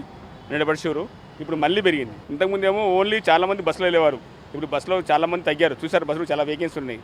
100%. ఇప్పుడు మళ్ళీ పెరిగింది. ఇంతకుముందేమో ఓన్లీ చాలామంది బస్సులో వెళ్ళేవారు, ఇప్పుడు బస్సులో చాలామంది తగ్గారు. చూసారు, బస్సులో చాలా వేకెన్సీ ఉన్నాయి.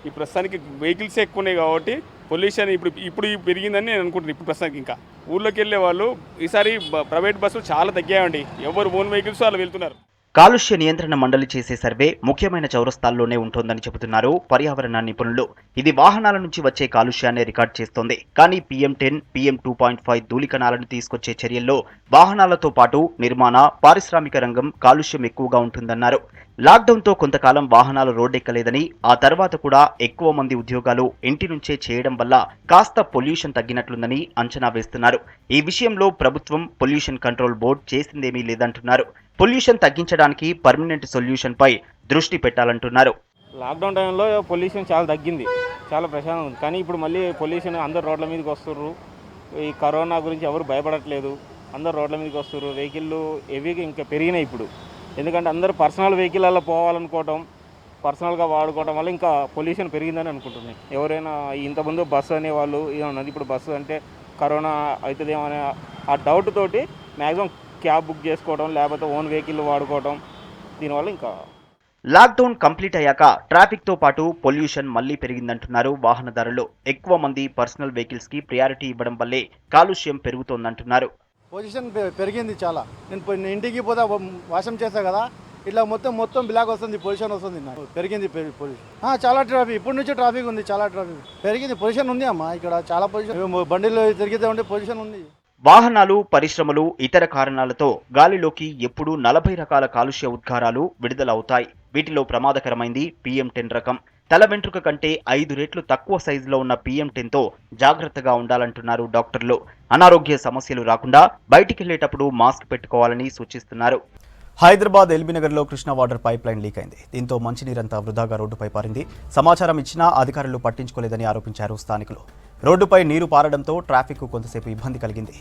ఈ ప్రస్తుతానికి వెహికల్స్ ఎక్కువ ఉన్నాయి కాబట్టి పొల్యూషన్ ఇప్పుడు పెరిగిందని నేను అనుకుంటున్నాను. ఇప్పుడు ప్రస్తుతానికి ఇంకా ఊళ్ళోకి వెళ్ళే వాళ్ళు ఈసారి ప్రైవేట్ బస్సులు చాలా తగ్గాయండి. ఎవరు ఓన్ వెహికల్స్ వాళ్ళు వెళ్తున్నారు. కాలుష్య నియంత్రణ మండలి చేసే సర్వే ముఖ్యమైన చౌరస్తాల్లోనే ఉంటోందని చెబుతున్నారు పర్యావరణ నిపుణులు. ఇది వాహనాల నుంచి వచ్చే కాలుష్యాన్ని రికార్డ్ చేస్తోంది. కానీ PM10, PM2.5 ధూళికణాలను తీసుకొచ్చే చర్యల్లో వాహనాలతో పాటు నిర్మాణ, పారిశ్రామిక రంగం కాలుష్యం ఎక్కువగా ఉంటుందన్నారు. లాక్డౌన్తో కొంతకాలం వాహనాలు రోడ్డెక్కలేదని, ఆ తర్వాత కూడా ఎక్కువ మంది ఉద్యోగాలు ఇంటి నుంచే చేయడం వల్ల కాస్త పొల్యూషన్ తగ్గినట్లుందని అంచనా వేస్తున్నారు. ఈ విషయంలో ప్రభుత్వం పొల్యూషన్ కంట్రోల్ బోర్డు చేసిందేమీ లేదంటున్నారు. పొల్యూషన్ తగ్గించడానికి పర్మనెంట్ సొల్యూషన్ పై దృష్టి పెట్టాలంటున్నారు. లాక్డౌన్ టైంలో పొల్యూషన్ చాలా తగ్గింది, చాలా ప్రశాంతం ఉంది. కానీ ఇప్పుడు మళ్ళీ పొల్యూషన్ అందరు రోడ్ల మీదకి వస్తుర్రు. ఈ కరోనా గురించి ఎవరు భయపడట్లేదు, అందరు రోడ్ల మీదకి వస్తుర్రు. వెహికల్లు హెవీగా ఇంకా పెరిగినాయి ఇప్పుడు. ఎందుకంటే అందరూ పర్సనల్ వెహికల్లో పోవాలనుకోవడం, పర్సనల్గా వాడుకోవడం వల్ల ఇంకా పొల్యూషన్ పెరిగిందని అనుకుంటున్నాయి. ఎవరైనా ఇంతకుముందు బస్సు అనేవాళ్ళు ఏమన్నది, ఇప్పుడు బస్సు అంటే కరోనా అవుతుందేమో అనే ఆ డౌట్ తోటి మ్యాక్సిమం క్యాబ్ బుక్ చేసుకోవడం, లేకపోతే ఓన్ వెహికల్ వాడుకోవడం. దీనివల్ల ఇంకా లాక్డౌన్ కంప్లీట్ అయ్యాక ట్రాఫిక్ తో పాటు పొల్యూషన్ మళ్లీ పెరిగిందంటున్నారు వాహనదారులు. ఎక్కువ మంది పర్సనల్ వెహికల్స్ కి ప్రయారిటీ ఇవ్వడం వల్లే కాలుష్యం పెరుగుతోందంటున్నారు. పొల్యూషన్ పెరిగింది చాలా. నేను ఇంటికి పోతే వాషం చేస్తా కదా, ఇట్లా మొత్తం బ్లాక్ వస్తుంది, పొల్యూషన్ వస్తుంది. నాకు పెరిగింది పొల్యూషన్. చాలా ట్రాఫిక్, ఇప్పటి నుంచి ట్రాఫిక్ ఉంది, చాలా ట్రాఫిక్ పెరిగింది. పొల్యూషన్ ఉంది అమ్మా, ఇక్కడ చాలా పొల్యూషన్. బండిలో తిరిగితే ఉంటే పొల్యూషన్ ఉంది. వాహనాలు, పరిశ్రమలు, ఇతర కారణాలతో గాలిలోకి ఎప్పుడూ 40 రకాల కాలుష్య ఉద్గారాలు విడుదలవుతాయి. వీటిలో ప్రమాదకరమైంది PM10 రకం. తల వెంట్రుక కంటే 5 రెట్లు తక్కువ సైజులో ఉన్న PM10తో జాగ్రత్తగా ఉండాలంటున్నారు డాక్టర్లు. అనారోగ్య సమస్యలు రాకుండా బయటికెళ్లేటప్పుడు మాస్క్ పెట్టుకోవాలని సూచిస్తున్నారు. హైదరాబాద్ ఎల్బీనగర్లో Krishna water pipeline leak అయింది. దీంతో మంచినీరంతా వృధాగా రోడ్డుపై పారింది. సమాచారం ఇచ్చినా అధికారులు పట్టించుకోలేదని ఆరోపించారు స్థానికులు. రోడ్డుపై నీరు పారడంతో ట్రాఫిక్ కొంతసేపు ఇబ్బంది కలిగింది.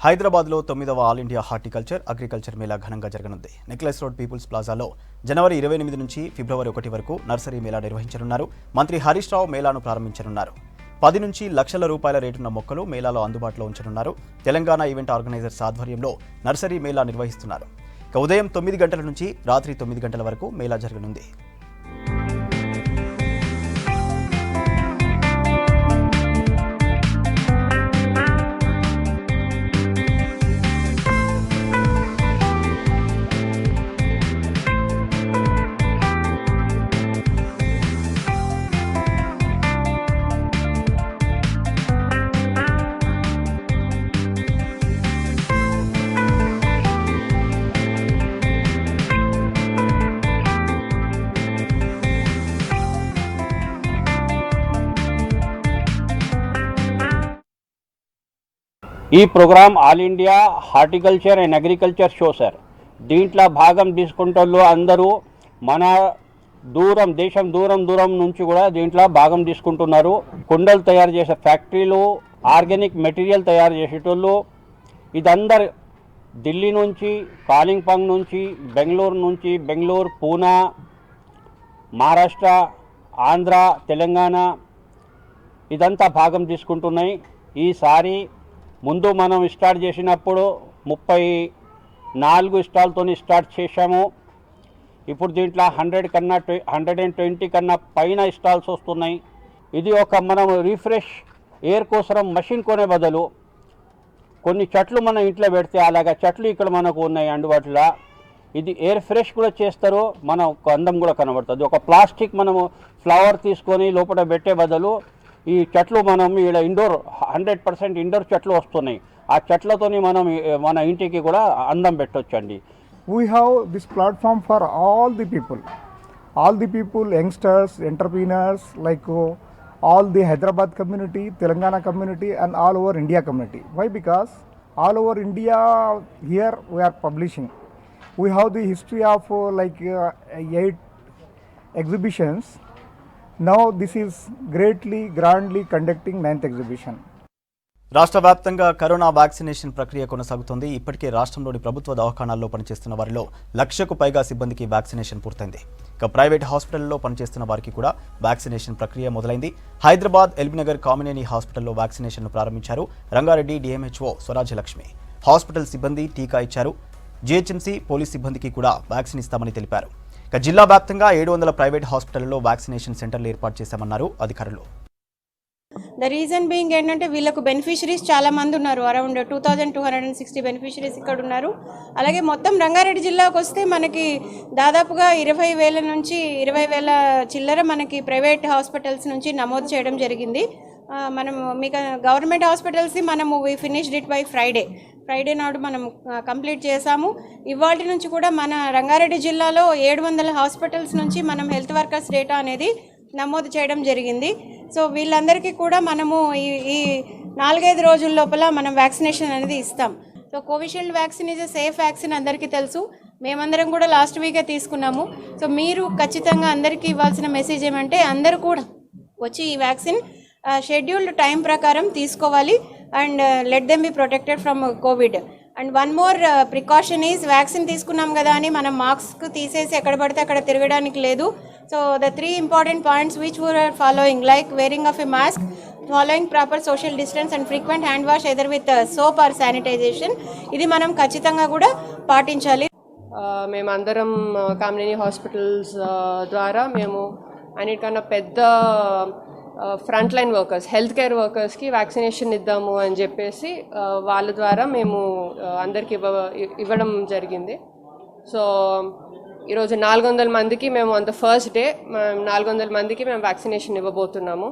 హైదరాబాద్లో 9వ all India horticulture, agriculture mela ఘనంగా జరగనుంది. నెక్లెస్ రోడ్ పీపుల్స్ ప్లాజాలో జనవరి 28 నుంచి ఫిబ్రవరి 1 వరకు నర్సరీ మేళా నిర్వహించనున్నారు. మంత్రి హరీష్ రావు మేళాను ప్రారంభించనున్నారు. 10 నుంచి లక్షల రూపాయల రేటున్న మొక్కలు మేళాలో అందుబాటులో ఉంచనున్నారు. తెలంగాణ ఈవెంట్ ఆర్గనైజర్స్ ఆధ్వర్యంలో నర్సరీ మేళా నిర్వహిస్తున్నారు. ఉదయం 9 గంటల నుంచి రాత్రి 9 గంటల వరకు మేళా జరగనుంది. ఈ programme all India horticulture and agriculture show sir. దీంట్లో భాగం తీసుకుంటోళ్ళు అందరూ మన దేశం దూరం నుంచి కూడా దీంట్లో భాగం తీసుకుంటున్నారు. కుండలు తయారు చేసే ఫ్యాక్టరీలు, ఆర్గానిక్ మెటీరియల్ తయారు చేసేటోళ్ళు, ఇదందరు ఢిల్లీ నుంచి, కాలింపంగ్ నుంచి, బెంగళూరు, పూనా, మహారాష్ట్ర, ఆంధ్ర, తెలంగాణ ఇదంతా భాగం తీసుకుంటున్నాయి. ఈసారి ముందు మనం స్టార్ట్ చేసినప్పుడు 34 స్టాల్తో స్టార్ట్ చేశాము. ఇప్పుడు దీంట్లో 120 కన్నా పైన స్టాల్స్ వస్తున్నాయి. ఇది ఒక మనం రిఫ్రెష్ ఎయిర్ కోసం మషిన్ కొనే బదులు కొన్ని చెట్లు మనం ఇంట్లో పెడితే అలాగా చెట్లు ఇక్కడ మనకు ఉన్నాయి అందుబాటులో. ఇది ఎయిర్ ఫ్రెష్ కూడా చేస్తారు, మన ఒక అందం కూడా కనబడుతుంది. ఒక ప్లాస్టిక్ మనము ఫ్లవర్ తీసుకొని లోపల పెట్టే బదులు ఈ చెట్లు మనం ఇక్కడ 100% ఇండోర్ చెట్లు వస్తున్నాయి. ఆ చెట్లతోని మనం మన ఇంటికి కూడా అందం పెట్టొచ్చండి. We have this platform for all the people, youngsters, entrepreneurs, like all the Hyderabad community, Telangana community and all over India community. Why? Because all over India here we are publishing. We have the history of 8 exhibitions. Now this is grandly conducting 9th exhibition. రాష్ట్ర వ్యాప్తంగా corona vaccination ప్రక్రియ కొనసాగుతోంది. ఇప్పటికే రాష్ట్రంలోని ప్రభుత్వ దవాఖానాల్లో పనిచేస్తున్న వారిలో 1,00,000కు పైగా సిబ్బందికి వ్యాక్సినేషన్ పూర్తయింది. ఇక ప్రైవేట్ హాస్పిటల్లో పనిచేస్తున్న వారికి కూడా వ్యాక్సినేషన్ ప్రక్రియ మొదలైంది. హైదరాబాద్ ఎల్బీనగర్ కామినేని హాస్పిటల్లో వ్యాక్సినేషన్ను ప్రారంభించారు. రంగారెడ్డి డిఎంహెచ్ఓ స్వరాజ్యలక్ష్మి హాస్పిటల్ సిబ్బంది టీకా ఇచ్చారు. జీహెచ్ఎంసీ పోలీస్ సిబ్బందికి కూడా వ్యాక్సిన్ ఇస్తామని తెలిపారు. ఇక జిల్లా వ్యాప్తంగా 700 ప్రైవేట్ హాస్పిటల్లో వ్యాక్సినేషన్ సెంటర్లు ఏర్పాటు చేశామన్నారు అధికారులు. ద రీజన్ బీయింగ్ ఏంటంటే వీళ్ళకు బెనిఫిషరీస్ చాలా మంది ఉన్నారు. అరౌండ్ 2260 బెనిఫిషరీస్ ఇక్కడ ఉన్నారు. అలాగే మొత్తం రంగారెడ్డి జిల్లాకు వస్తే మనకి దాదాపుగా 20,000 నుంచి 20,000 చిల్లర మనకి ప్రైవేట్ హాస్పిటల్స్ నుంచి నమోదు చేయడం జరిగింది. మనం మీకు గవర్నమెంట్ హాస్పిటల్స్ని మనము we finished it by Friday నాడు మనం కంప్లీట్ చేశాము. ఇవాళ నుంచి కూడా మన రంగారెడ్డి జిల్లాలో 700 హాస్పిటల్స్ నుంచి మనం హెల్త్ వర్కర్స్ డేటా అనేది నమోదు చేయడం జరిగింది. సో వీళ్ళందరికీ కూడా మనము ఈ 4-5 రోజుల లోపల మనం వ్యాక్సినేషన్ అనేది ఇస్తాం. So Covishield vaccine is a safe vaccine అందరికీ తెలుసు. మేమందరం కూడా లాస్ట్ వీకే తీసుకున్నాము. సో మీరు ఖచ్చితంగా అందరికీ ఇవ్వాల్సిన మెసేజ్ ఏమంటే అందరూ కూడా వచ్చి ఈ వ్యాక్సిన్ షెడ్యూల్డ్ టైం ప్రకారం తీసుకోవాలి and let them be protected from Covid. And one more precaution is vaccine తీసుకున్నాం కదా అని మనం మాస్క్ తీసేసి ఎక్కడ పడితే అక్కడ తిరగడానికి లేదు. So the 3 important points which we are following, like wearing of a mask, following proper social distance and frequent hand wash either with soap or sanitization, ఇది మనం ఖచ్చితంగా కూడా పాటించాలి. మేమందరం కామినేని హాస్పిటల్స్ ద్వారా మేము అన్నిటికన్నా పెద్ద frontline workers, health care వర్కర్స్కి వ్యాక్సినేషన్ ఇద్దాము అని చెప్పేసి వాళ్ళ ద్వారా మేము అందరికి ఇవ్వడం జరిగింది. సో ఈరోజు 400 మందికి మేము ఆన్ ద ఫస్ట్ డే 400 మందికి మేము వ్యాక్సినేషన్ ఇవ్వబోతున్నాము.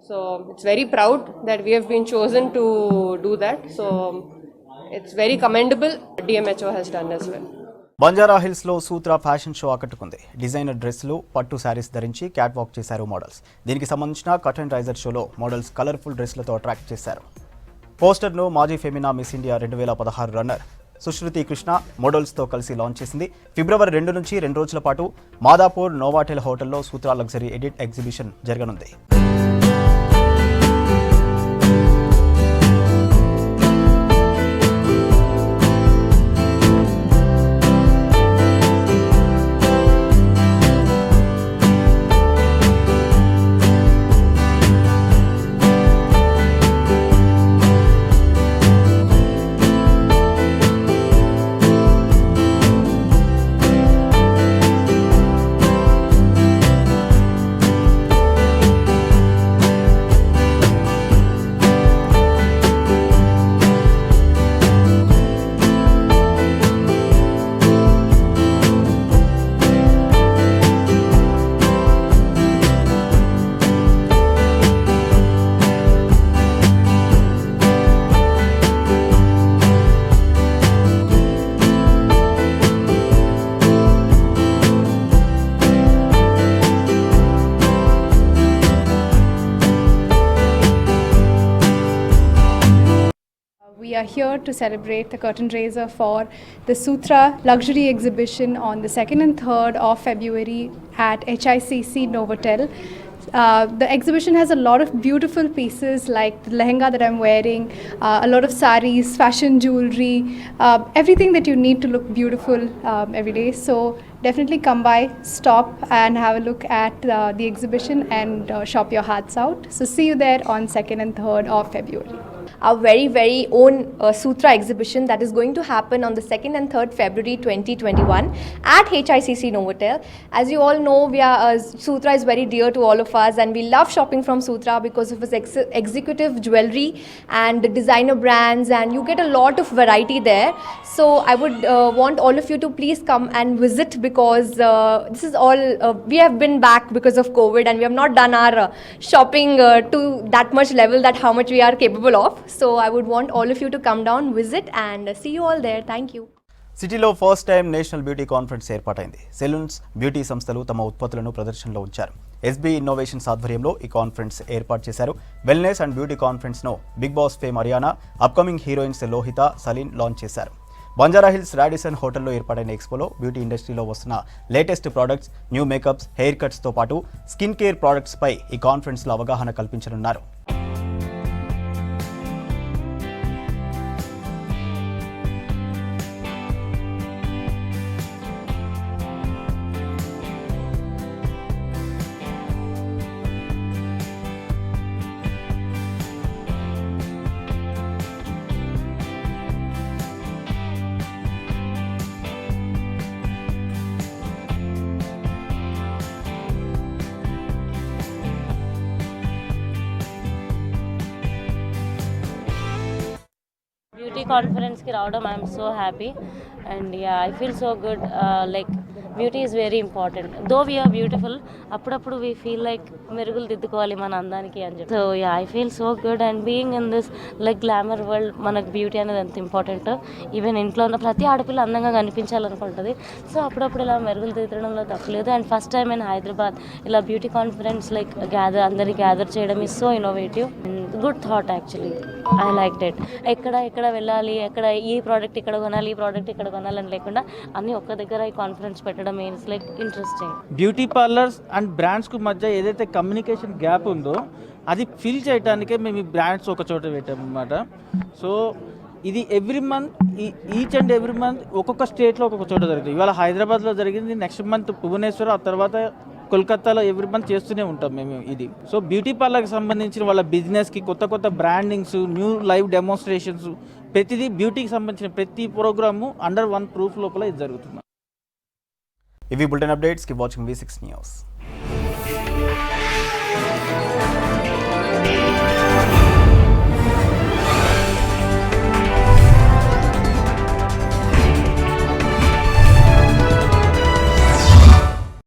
So it's very proud that we have been chosen to do that. So it's very commendable DMHO he's done as well. Banjara Hills లో సూత్ర ఫ్యాషన్ షో ఆకట్టుకుంది. డిజైనర్ డ్రెస్సులు, పట్టు శారీస్ ధరించి క్యాట్ వాక్ చేశారు models. దీనికి సంబంధించిన కట్ అండ్ రైజర్ షోలో మోడల్స్ కలర్ఫుల్ డ్రెస్లతో అట్రాక్ట్ చేశారు. పోస్టర్ను మాజీ Femina Miss India 2016 runner Sushruthi Krishna మోడల్స్తో కలిసి లాంచ్ చేసింది. ఫిబ్రవరి 2 నుంచి 2 రోజుల పాటు మాదాపూర్ నోవాటెల్ హోటల్లో సూత్ర లగ్జరీ ఎడిట్ ఎగ్జిబిషన్ జరగనుంది. We are here to celebrate the curtain raiser for the Sutra Luxury Exhibition on the 2nd and 3rd of February at HICC Novotel. The exhibition has a lot of beautiful pieces like the lehenga that I'm wearing, a lot of saris, fashion jewelry, everything that you need to look beautiful every day. So definitely come by, stop and have a look at the exhibition and shop your hearts out. So see you there on 2nd and 3rd of February. Our very own Sutra exhibition that is going to happen on the 2nd and 3rd February 2021 at HICC Novotel. As you all know, Sutra is very dear to all of us and we love shopping from Sutra because of its executive jewelry and designer brands, and you get a lot of variety there. So I would want all of you to please come and visit because this is all, we have been back because of COVID and we have not done our shopping to that much level that how much we are capable of. So I would want all of you to come down, visit and see you all there. Thank you. సిటీలో first time national beauty conference ఏర్పాటైంది. Salons, beauty సంస్థలు తమ ఉత్పత్తులను ప్రదర్శనలో ఉంచారు. SB innovations ఆధ్వర్యంలో ఈ conference ఏర్పాటు చేశారు. వెల్నెస్ అండ్ బ్యూటీ కాన్ఫరెన్స్ను Bigg Boss fame Ariyana, upcoming heroines Lohitha, Saleen launch చేశారు. బంజారాహిల్స్ రాడిసన్ హోటల్లో ఏర్పాటైన ఎక్స్పోలో బ్యూటీ ఇండస్ట్రీలో వస్తున్న latest products, new makeups, hair కట్స్తో పాటు స్కిన్ కేర్ ప్రోడక్ట్స్పై ఈ కాన్ఫరెన్స్లో అవగాహన కల్పించనున్నారు. బ్యూటీ కాన్ఫరెన్స్కి రావడం I'm so happy and I feel so good. Like beauty is very important. Though we're beautiful, అప్పుడప్పుడు వీ ఫీల్ లైక్ మెరుగులు దిద్దుకోవాలి మన అందానికి అని చెప్పి. So I feel so good and being in this like glamour world మనకు beauty అనేది ఎంత ఇంపార్టెంట్. ఈవెన్ ఇంట్లో ఉన్న ప్రతి ఆడపిల్ల అందంగా కనిపించాలనుకుంటుంది. సో అప్పుడప్పుడు ఇలా మెరుగులు దిద్దడంలో తప్పలేదు. And first time in Hyderabad ఇలా బ్యూటీ కాన్ఫరెన్స్ లైక్ అందరినీ గ్యాదర్ చేయడం is so innovative and good thought actually. I like debt. ఎక్కడ వెళ్ళాలి, ఈ ప్రోడక్ట్ ఇక్కడ కొనాలి, ఈ ప్రోడక్ట్ ఇక్కడ కొనాలని లేకుండా అన్నీ ఒక్క దగ్గర ఈ కాన్ఫరెన్స్ పెట్టడం means like interesting. Beauty parlours and బ్రాండ్స్కు మధ్య ఏదైతే కమ్యూనికేషన్ గ్యాప్ ఉందో అది ఫిల్ చేయడానికే మేము ఈ బ్రాండ్స్ ఒక చోట పెట్టామన్నమాట. సో ఇది every month, each and every month ఒక్కొక్క స్టేట్లో ఒక్కొక్క చోట జరుగుతుంది. ఇవాళ హైదరాబాద్లో జరిగింది, నెక్స్ట్ మంత్ భువనేశ్వర్, ఆ తర్వాత కోల్కతాలో ఎవ్రీ మంత్ చేస్తూనే ఉంటాం మేము ఇది. సో బ్యూటీ పార్లర్కి సంబంధించిన వాళ్ళ బిజినెస్కి కొత్త బ్రాండింగ్స్, న్యూ లైవ్ డెమోన్స్ట్రేషన్స్, ప్రతిదీ బ్యూటీకి సంబంధించిన ప్రతి ప్రోగ్రాము అండర్ వన్ ప్రూఫ్ లోపల ఇది జరుగుతుంది. ఇవి bulletin updates. Keep watching V6 news.